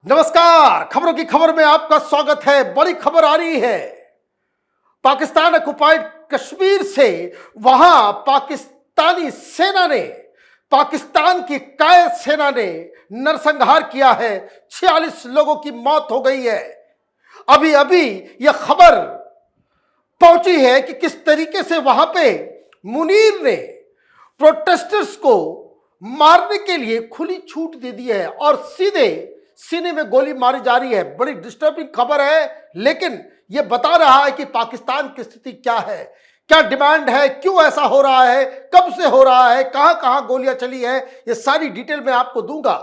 नमस्कार। खबरों की खबर में आपका स्वागत है। बड़ी खबर आ रही है पाकिस्तान ऑक्युपाइड कश्मीर से। वहां पाकिस्तानी सेना ने, पाकिस्तान की कायर सेना ने नरसंहार किया है। 46 लोगों की मौत हो गई है। अभी अभी यह खबर पहुंची है कि किस तरीके से वहां पे मुनीर ने प्रोटेस्टर्स को मारने के लिए खुली छूट दे दी है और सीधे सीने में गोली मारी जा रही है। बड़ी डिस्टर्बिंग खबर है, लेकिन यह बता रहा है कि पाकिस्तान की स्थिति क्या है, क्या डिमांड है, क्यों ऐसा हो रहा है, कब से हो रहा है, कहां कहां गोलियां चली है, यह सारी डिटेल मैं आपको दूंगा।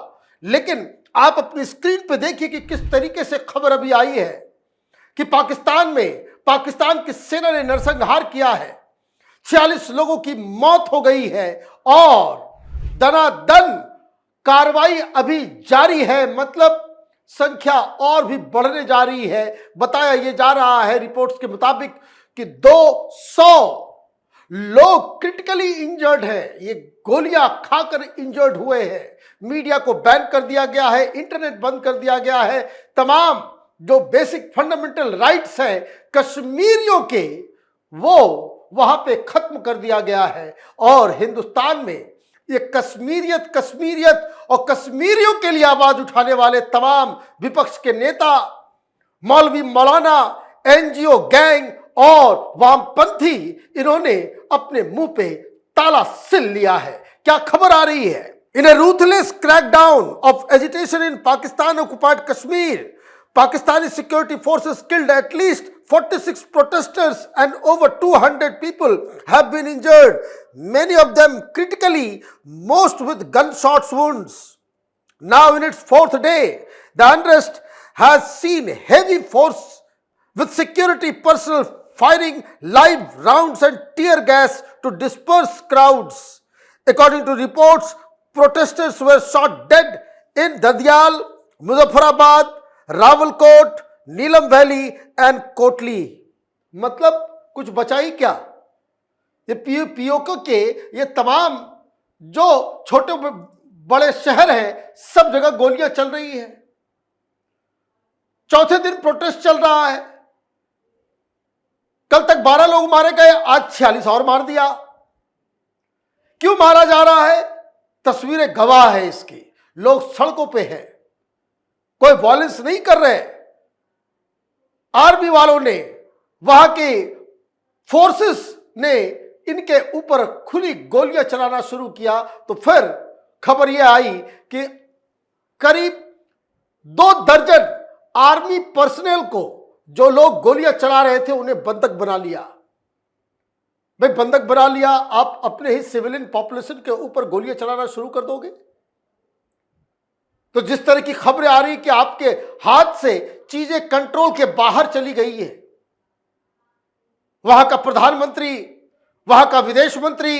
लेकिन आप अपनी स्क्रीन पे देखिए कि किस तरीके से खबर अभी आई है कि पाकिस्तान में पाकिस्तान की सेना ने नरसंहार किया है। 46 लोगों की मौत हो गई है और दनादन कार्रवाई अभी जारी है। मतलब संख्या और भी बढ़ने जा रही है। बताया यह जा रहा है रिपोर्ट्स के मुताबिक कि 200 लोग क्रिटिकली इंजर्ड हैं। ये गोलियां खाकर इंजर्ड हुए हैं। मीडिया को बैन कर दिया गया है, इंटरनेट बंद कर दिया गया है। तमाम जो बेसिक फंडामेंटल राइट्स हैं कश्मीरियों के, वो वहां पे खत्म कर दिया गया है। और हिंदुस्तान में ये कश्मीरियत और कश्मीरियों के लिए आवाज उठाने वाले तमाम विपक्ष के नेता, मौलवी मौलाना, एनजीओ गैंग और वामपंथी, इन्होंने अपने मुंह पे ताला सिल लिया है। क्या खबर आ रही है? In a ruthless crackdown of agitation in Pakistan occupied Kashmir, Pakistani security forces killed at least 46 protesters and over 200 people have been injured, many of them critically, most with gunshot wounds. Now in its fourth day, the unrest has seen heavy force with security personnel firing live rounds and tear gas to disperse crowds. According to reports, protesters were shot dead in Dadiyal, Muzaffarabad, Rawalakot, Neelam valley and Kotli. मतलब कुछ बचा ही क्या? ये PoK के ये तमाम जो छोटे बड़े शहर हैं, सब जगह गोलियां चल रही हैं। चौथे दिन प्रोटेस्ट चल रहा है। कल तक 12 लोग मारे गए, आज 46 और मार दिया। क्यों मारा जा रहा है? तस्वीरें गवाह है इसकी। लोग सड़कों पे हैं, कोई वॉयलेंस नहीं कर रहे। आर्मी वालों ने, वहां के फोर्सेस ने इनके ऊपर खुली गोलियां चलाना शुरू किया। तो फिर खबर यह आई कि करीब 2 दर्जन आर्मी पर्सनल को, जो लोग गोलियां चला रहे थे, उन्हें बंधक बना लिया। भाई बंधक बना लिया, आप अपने ही सिविलियन पॉपुलेशन के ऊपर गोलियां चलाना शुरू कर दोगे? तो जिस तरह की खबरें आ रही कि आपके हाथ से चीजें कंट्रोल के बाहर चली गई है, वहां का प्रधानमंत्री, वहां का विदेश मंत्री,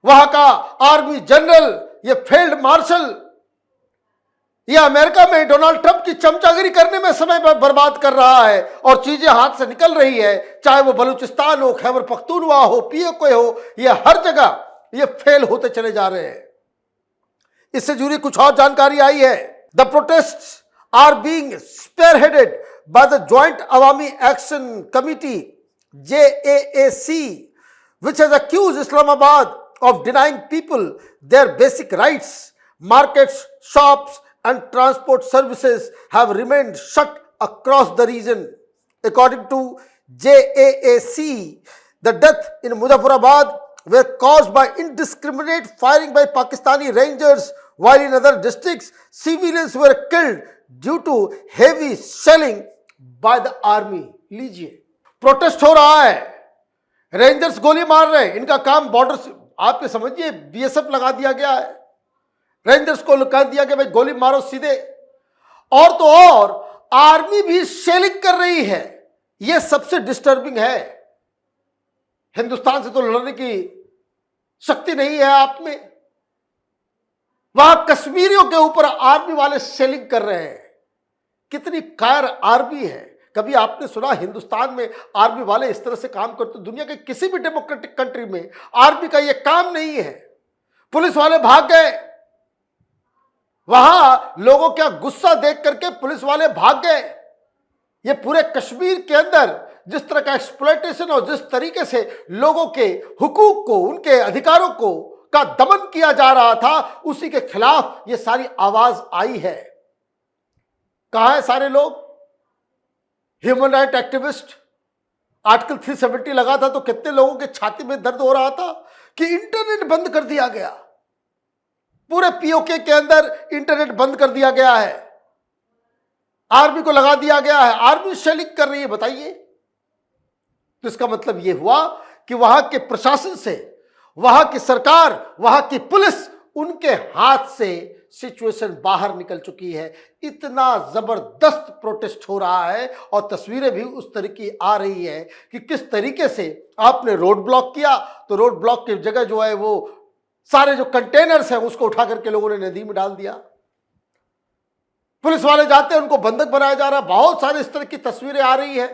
वहां का आर्मी जनरल, ये फील्ड मार्शल, ये अमेरिका में डोनाल्ड ट्रंप की चमचागिरी करने में समय बर्बाद कर रहा है और चीजें हाथ से निकल रही है। चाहे वो बलूचिस्तान हो, खैबर पख्तूनवा हो, पीओके हो, ये हर जगह ये फेल होते चले जा रहे हैं। इससे जुड़ी कुछ और जानकारी आई है। The protests are being spearheaded by the joint Awami action committee JAAC, which has accused Islamabad of denying people their basic rights. Markets, shops and transport services have remained shut across the region. According to JAAC, the death in Muzaffarabad were caused by indiscriminate firing by Pakistani rangers, while in other districts civilians were killed due to heavy shelling by the army. लीजिए, protest हो रहा है, rangers गोली मार रहे हैं। इनका काम बॉर्डर से, आप ये समझिए, BSF लगा दिया गया है। रेंजर्स को कह दिया गया भाई गोली मारो सीधे। और तो और आर्मी भी शेलिंग कर रही है। यह सबसे डिस्टर्बिंग है। हिंदुस्तान से तो लड़ने की शक्ति नहीं है आप में, वहां कश्मीरियों के ऊपर आर्मी वाले सेलिंग कर रहे हैं। कितनी कायर आर्मी है। कभी आपने सुना हिंदुस्तान में आर्मी वाले इस तरह से काम करते? दुनिया के किसी भी डेमोक्रेटिक कंट्री में आर्मी का यह काम नहीं है। पुलिस वाले भाग गए, वहां लोगों का गुस्सा देख करके पुलिस वाले भाग गए। ये पूरे कश्मीर के अंदर जिस तरह का एक्सप्लॉयटेशन और जिस तरीके से लोगों के हुकूक को, उनके अधिकारों को का दमन किया जा रहा था, उसी के खिलाफ ये सारी आवाज आई है। कहां है सारे लोग? Human right activist. आर्टिकल 370 लगा था तो कितने लोगों के छाती में दर्द हो रहा था कि इंटरनेट बंद कर दिया गया। पूरे पीओके के अंदर इंटरनेट बंद कर दिया गया है, आर्मी को लगा दिया गया है, आर्मी शेलिंग कर रही है। बताइए, तो इसका मतलब यह हुआ कि वहां के प्रशासन से, वहां की सरकार, वहां की पुलिस, उनके हाथ से सिचुएशन बाहर निकल चुकी है। इतना जबरदस्त प्रोटेस्ट हो रहा है और तस्वीरें भी उस तरह की आ रही है कि किस तरीके से आपने रोड ब्लॉक किया तो रोड ब्लॉक की जगह जो है वो सारे जो कंटेनर्स हैं उसको उठा करके लोगों ने नदी में डाल दिया। पुलिस वाले जाते हैं, उनको बंधक बनाया जा रहा है। बहुत सारे इस तरह की तस्वीरें आ रही है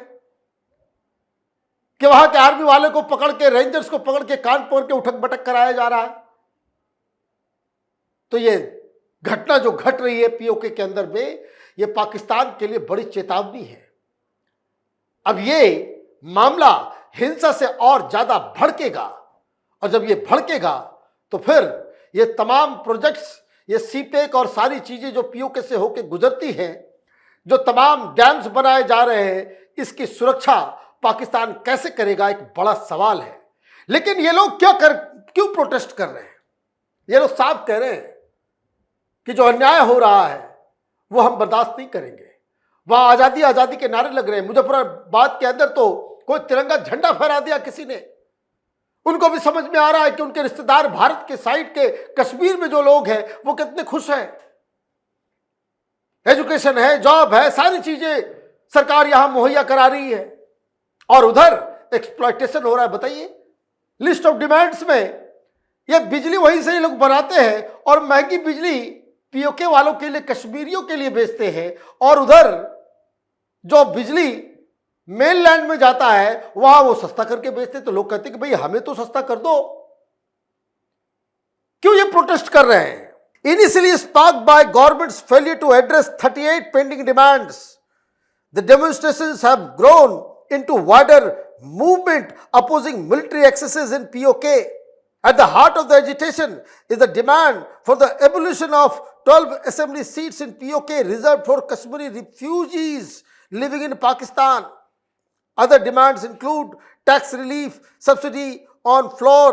कि वहां के आर्मी वाले को पकड़ के, रेंजर्स को पकड़ के कान पकड़ के उठक बटक कराया जा रहा है। तो ये घटना जो घट रही है पीओके के अंदर में, ये पाकिस्तान के लिए बड़ी चेतावनी है। अब ये मामला हिंसा से और ज्यादा भड़केगा और जब ये भड़केगा तो फिर ये तमाम प्रोजेक्ट्स, ये सीपेक और सारी चीजें जो पीओके से होकर गुजरती हैं, जो तमाम डैम्स बनाए जा रहे हैं, इसकी सुरक्षा पाकिस्तान कैसे करेगा, एक बड़ा सवाल है। लेकिन ये लोग क्यों प्रोटेस्ट कर रहे हैं? ये लोग साफ कह रहे हैं कि जो अन्याय हो रहा है वो हम बर्दाश्त नहीं करेंगे। वहां आजादी आजादी के नारे लग रहे हैं। मुजफ्फराबाद के अंदर तो कोई तिरंगा झंडा फहरा दिया किसी ने। उनको भी समझ में आ रहा है कि उनके रिश्तेदार भारत के साइड के कश्मीर में जो लोग हैं वो कितने खुश हैं। एजुकेशन है, जॉब है, सारी चीजें सरकार यहां मुहैया करा रही है और उधर एक्सप्लॉयटेशन हो रहा है। बताइए, लिस्ट ऑफ डिमांड्स में ये बिजली वहीं से ये लोग बनाते हैं और महंगी बिजली पीओके वालों के लिए, कश्मीरियों के लिए बेचते हैं, और उधर जो बिजली मेनलैंड में जाता है वहां वो सस्ता करके बेचते। तो लोग कहते हैं कि भाई हमें तो सस्ता कर दो। क्यों ये प्रोटेस्ट कर रहे हैं? Initially sparked by government's failure to address 38 pending demands, the demonstrations have grown into wider movement opposing military excesses in PoK. At the heart of the agitation is the demand for the abolition of 12 assembly seats in POK reserved for Kashmiri refugees living in Pakistan. Other demands include tax relief, subsidy on flour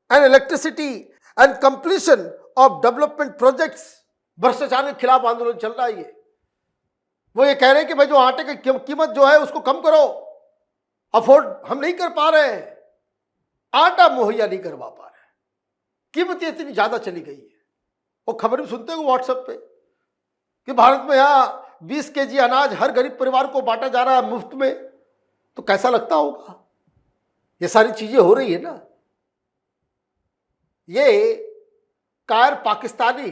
and electricity, and completion of development projects. भ्रष्टाचार के खिलाफ आंदोलन चल रहा है। वो ये कह रहे हैं कि भाई जो आटे की कीमत जो है उसको कम करो, अफोर्ड हम नहीं कर पा रहे हैं, आटा मुहैया नहीं करवा पा रहे, कीमतें इतनी ज्यादा चली गई है। वो खबर भी सुनते हो व्हाट्सएप पे कि भारत में यहाँ 20 केजी अनाज हर गरीब परिवार को बांटा जा रहा है मुफ्त में। तो कैसा लगता होगा? ये सारी चीजें हो रही है ना। ये कायर पाकिस्तानी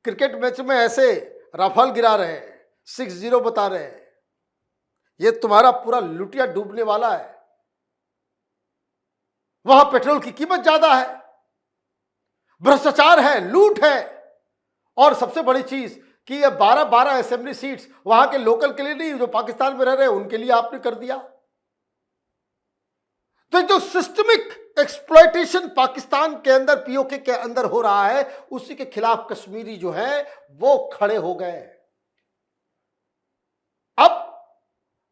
क्रिकेट मैच में ऐसे रफाल गिरा रहे हैं, 6-0 बता रहे हैं। ये तुम्हारा पूरा लुटिया डूबने वाला है। वहां पेट्रोल की कीमत ज्यादा है, भ्रष्टाचार है, लूट है, और सबसे बड़ी चीज कि ये 12-12 असेंबली सीट्स वहां के लोकल के लिए नहीं, जो पाकिस्तान में रह रहे हैं उनके लिए आपने कर दिया। तो जो सिस्टमिक एक्सप्लॉयटेशन पाकिस्तान के अंदर, पीओके के अंदर हो रहा है, उसी के खिलाफ कश्मीरी जो है वो खड़े हो गए। अब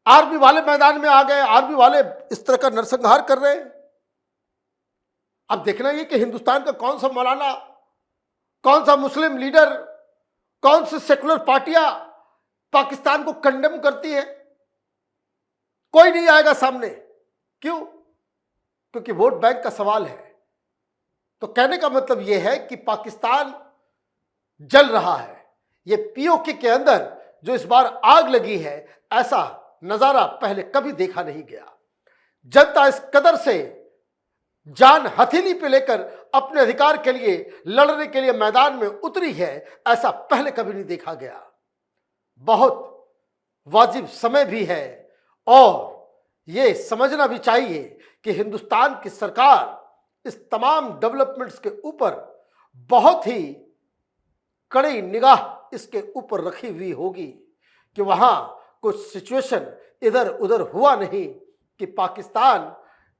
आर्मी वाले मैदान में आ गए, आर्मी वाले इस तरह का नरसंहार कर रहे हैं। अब देखना ये कि हिंदुस्तान का कौन सा मौलाना, कौन सा मुस्लिम लीडर, कौन सी सेकुलर पार्टियां पाकिस्तान को कंडेम करती है। कोई नहीं आएगा सामने। क्यों? क्योंकि वोट बैंक का सवाल है। तो कहने का मतलब यह है कि पाकिस्तान जल रहा है। ये पीओके के अंदर जो इस बार आग लगी है, ऐसा नजारा पहले कभी देखा नहीं गया। जनता इस कदर से जान हथेली पे लेकर अपने अधिकार के लिए लड़ने के लिए मैदान में उतरी है, ऐसा पहले कभी नहीं देखा गया। बहुत वाजिब समय भी है और ये समझना भी चाहिए कि हिंदुस्तान की सरकार इस तमाम डेवलपमेंट्स के ऊपर बहुत ही कड़ी निगाह इसके ऊपर रखी हुई होगी कि वहाँ कुछ सिचुएशन इधर उधर हुआ नहीं कि पाकिस्तान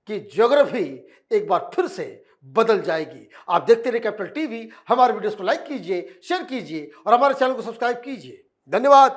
की ज्योग्राफी एक बार फिर से बदल जाएगी। आप देखते रहिए कैपिटल टीवी। हमारे वीडियोस को लाइक कीजिए, शेयर कीजिए और हमारे चैनल को सब्सक्राइब कीजिए। धन्यवाद।